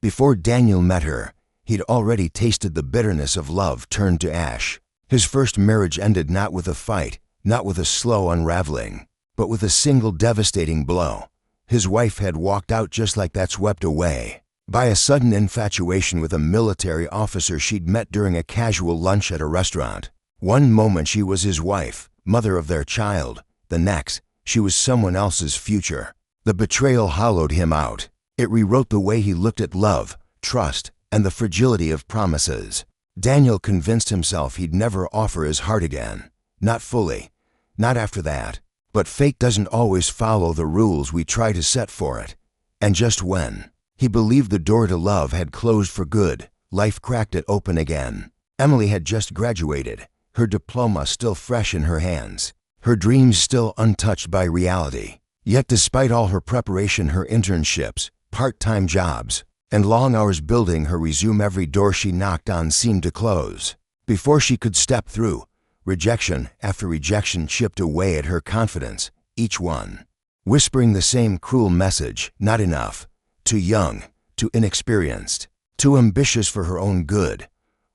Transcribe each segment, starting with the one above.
Before Daniel met her, he'd already tasted the bitterness of love turned to ash. His first marriage ended not with a fight, not with a slow unraveling, but with a single devastating blow. His wife had walked out just like that, swept away by a sudden infatuation with a military officer she'd met during a casual lunch at a restaurant. One moment she was his wife, mother of their child. The next, she was someone else's future. The betrayal hollowed him out. It rewrote the way he looked at love, trust, and the fragility of promises. Daniel convinced himself he'd never offer his heart again. Not fully. Not after that. But fate doesn't always follow the rules we try to set for it. And just when he believed the door to love had closed for good, life cracked it open again. Emily had just graduated, her diploma still fresh in her hands, her dreams still untouched by reality. Yet despite all her preparation, her internships, part-time jobs, and long hours building her resume, every door she knocked on seemed to close. Before she could step through, rejection after rejection chipped away at her confidence, each one whispering the same cruel message: not enough, too young, too inexperienced, too ambitious for her own good.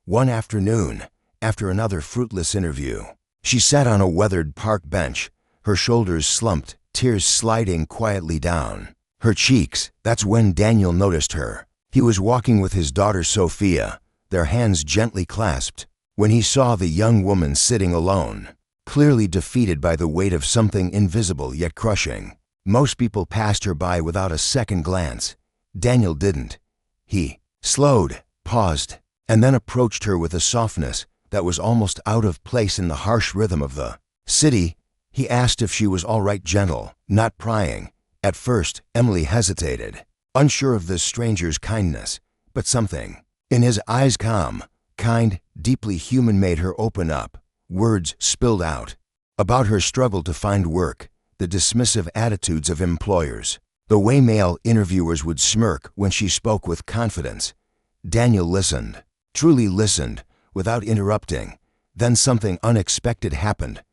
One afternoon, after another fruitless interview, she sat on a weathered park bench, her shoulders slumped, tears sliding quietly down her cheeks. That's when Daniel noticed her. He was walking with his daughter Sophia, their hands gently clasped. When he saw the young woman sitting alone, clearly defeated by the weight of something invisible yet crushing. Most people passed her by without a second glance. Daniel didn't. He slowed, paused, and then approached her with a softness that was almost out of place in the harsh rhythm of the city. He asked if she was all right, gentle, not prying. At first, Emily hesitated, unsure of this stranger's kindness, but something in his eyes, calm, kind, deeply human, made her open up. Words spilled out about her struggle to find work, the dismissive attitudes of employers, the way male interviewers would smirk when she spoke with confidence. Daniel listened, truly listened, without interrupting. Then something unexpected happened.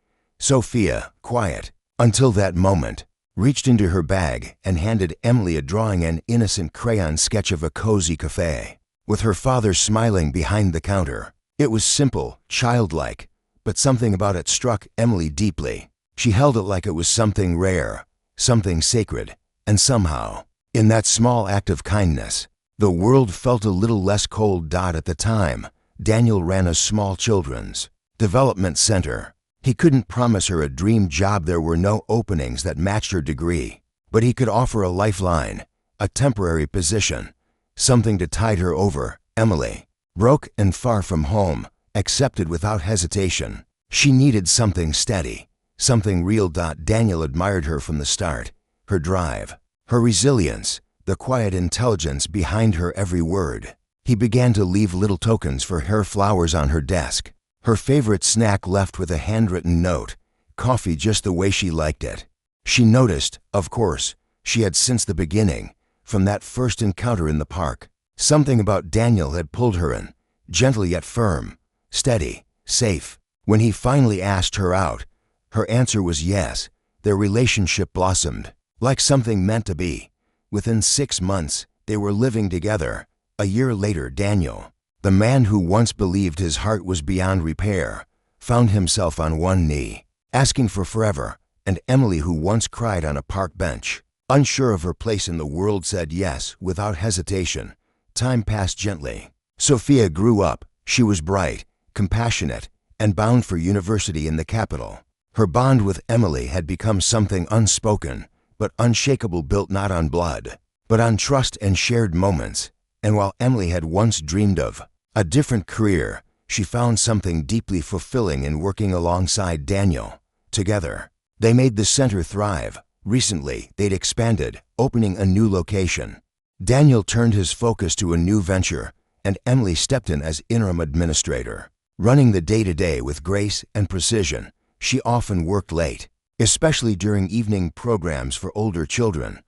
Sophia, quiet until that moment, reached into her bag and handed Emily a drawing, an innocent crayon sketch of a cozy cafe, with her father smiling behind the counter. It was simple, childlike, but something about it struck Emily deeply. She held it like it was something rare, something sacred, and somehow, in that small act of kindness, the world felt a little less cold. At the time, Daniel ran a small children's development center. He couldn't promise her a dream job. There were no openings that matched her degree, but he could offer a lifeline, a temporary position, something to tide her over. Emily, broke and far from home, accepted without hesitation. She needed something steady, something real. Daniel admired her from the start, her drive, her resilience, the quiet intelligence behind her every word. He began to leave little tokens for her: flowers on her desk, her favorite snack left with a handwritten note, coffee just the way she liked it. She noticed, of course, she had since the beginning, from that first encounter in the park. Something about Daniel had pulled her in, gentle yet firm, steady, safe. When he finally asked her out, her answer was yes. Their relationship blossomed, like something meant to be. Within 6 months, they were living together. A year later, Daniel, the man who once believed his heart was beyond repair, found himself on one knee, asking for forever, and Emily, who once cried on a park bench, unsure of her place in the world, said yes without hesitation. Time passed gently. Sophia grew up. She was bright, compassionate, and bound for university in the capital. Her bond with Emily had become something unspoken, but unshakable, built not on blood, but on trust and shared moments. And while Emily had once dreamed of a different career, she found something deeply fulfilling in working alongside Daniel. Together, they made the center thrive. Recently, they'd expanded, opening a new location. Daniel turned his focus to a new venture, and Emily stepped in as interim administrator, running the day-to-day with grace and precision. She often worked late, especially during evening programs for older children.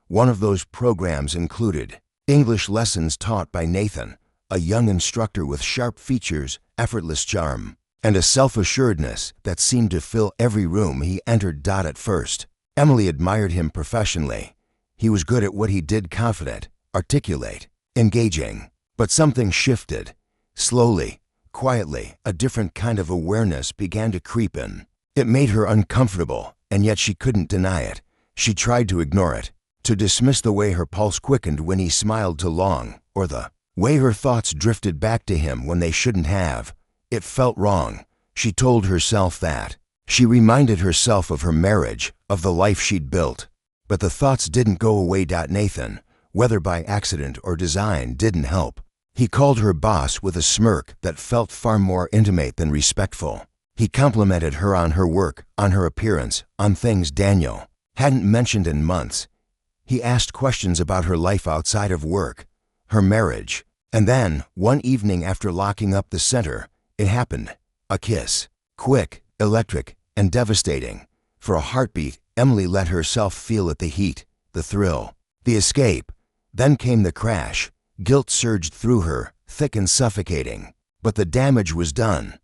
One of those programs included English lessons taught by Nathan, a young instructor with sharp features, effortless charm, and a self-assuredness that seemed to fill every room he entered. At first, Emily admired him professionally. He was good at what he did, confident, articulate, engaging. But something shifted. Slowly, quietly, a different kind of awareness began to creep in. It made her uncomfortable, and yet she couldn't deny it. She tried to ignore it, to dismiss the way her pulse quickened when he smiled too long, or the way her thoughts drifted back to him when they shouldn't have. It felt wrong. She told herself that. She reminded herself of her marriage, of the life she'd built. But the thoughts didn't go away. Nathan, whether by accident or design, didn't help. He called her boss with a smirk that felt far more intimate than respectful. He complimented her on her work, on her appearance, on things Daniel hadn't mentioned in months. He asked questions about her life outside of work, her marriage. And then, one evening after locking up the center, it happened. A kiss. Quick, electric, and devastating. For a heartbeat, Emily let herself feel it, the heat, the thrill, the escape. Then came the crash. Guilt surged through her, thick and suffocating. But the damage was done.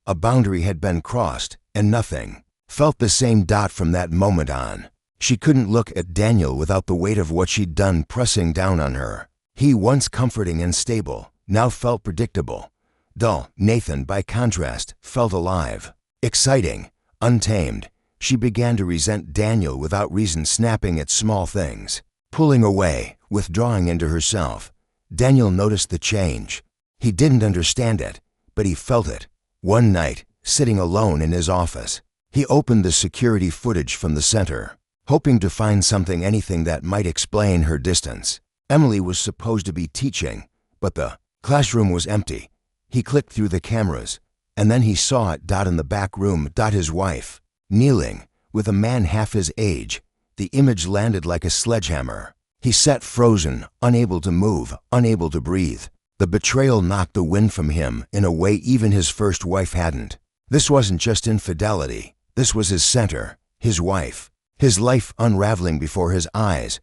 A boundary had been crossed, and nothing felt the same. From that moment on, she couldn't look at Daniel without the weight of what she'd done pressing down on her. He, once comforting and stable, now felt predictable. Dull. Nathan, by contrast, felt alive, exciting, untamed. She began to resent Daniel without reason, snapping at small things, pulling away, withdrawing into herself. Daniel noticed the change. He didn't understand it, but he felt it. One night, sitting alone in his office, he opened the security footage from the center, hoping to find something, anything that might explain her distance. Emily was supposed to be teaching, but the classroom was empty. He clicked through the cameras, and then he saw it. In the back room, his wife, kneeling, with a man half his age. The image landed like a sledgehammer. He sat frozen, unable to move, unable to breathe. The betrayal knocked the wind from him in a way even his first wife hadn't. This wasn't just infidelity. This was his center, his wife, his life unraveling before his eyes.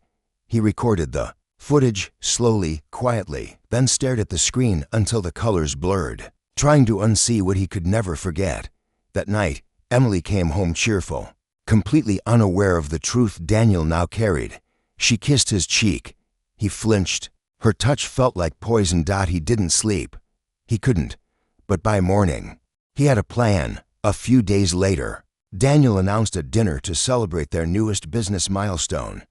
He recorded the footage slowly, quietly, then stared at the screen until the colors blurred, trying to unsee what he could never forget. That night, Emily came home cheerful, completely unaware of the truth Daniel now carried. She kissed his cheek. He flinched. Her touch felt like poison. He didn't sleep. He couldn't. But by morning, he had a plan. A few days later, Daniel announced a dinner to celebrate their newest business milestone.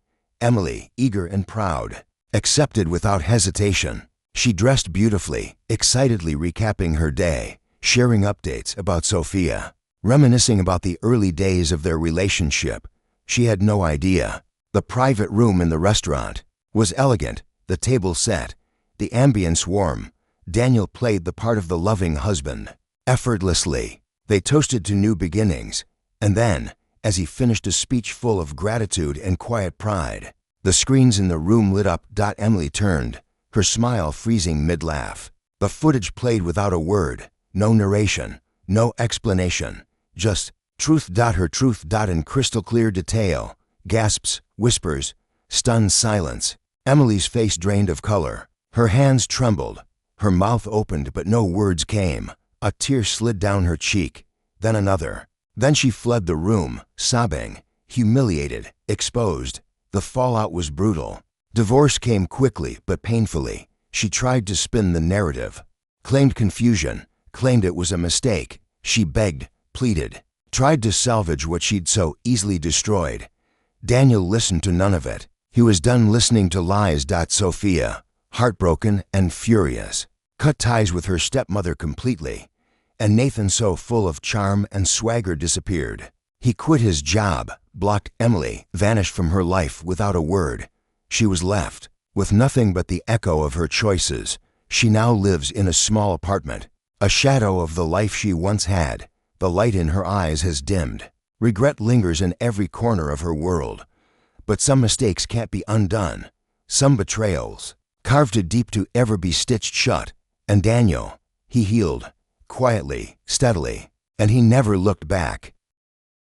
Emily, eager and proud, accepted without hesitation. She dressed beautifully, excitedly recapping her day, sharing updates about Sophia, reminiscing about the early days of their relationship. She had no idea. The private room in the restaurant was elegant, the table set, the ambience warm. Daniel played the part of the loving husband, effortlessly. They toasted to new beginnings, and then, as he finished a speech full of gratitude and quiet pride, the screens in the room lit up. Emily turned, her smile freezing mid-laugh. The footage played without a word, no narration, no explanation, just truth. Her truth. In crystal clear detail. Gasps, whispers, stunned silence. Emily's face drained of color. Her hands trembled. Her mouth opened, but no words came. A tear slid down her cheek, then another. Then she fled the room, sobbing, humiliated, exposed. The fallout was brutal. Divorce came quickly but painfully. She tried to spin the narrative, claimed confusion, claimed it was a mistake. She begged, pleaded, tried to salvage what she'd so easily destroyed. Daniel listened to none of it. He was done listening to lies. Sophia, heartbroken and furious, cut ties with her stepmother completely, and Nathan, so full of charm and swagger, disappeared. He quit his job, blocked Emily, vanished from her life without a word. She was left with nothing but the echo of her choices. She now lives in a small apartment, a shadow of the life she once had. The light in her eyes has dimmed. Regret lingers in every corner of her world. But some mistakes can't be undone. Some betrayals, carved too deep to ever be stitched shut. And Daniel, he healed, quietly, steadily, and he never looked back.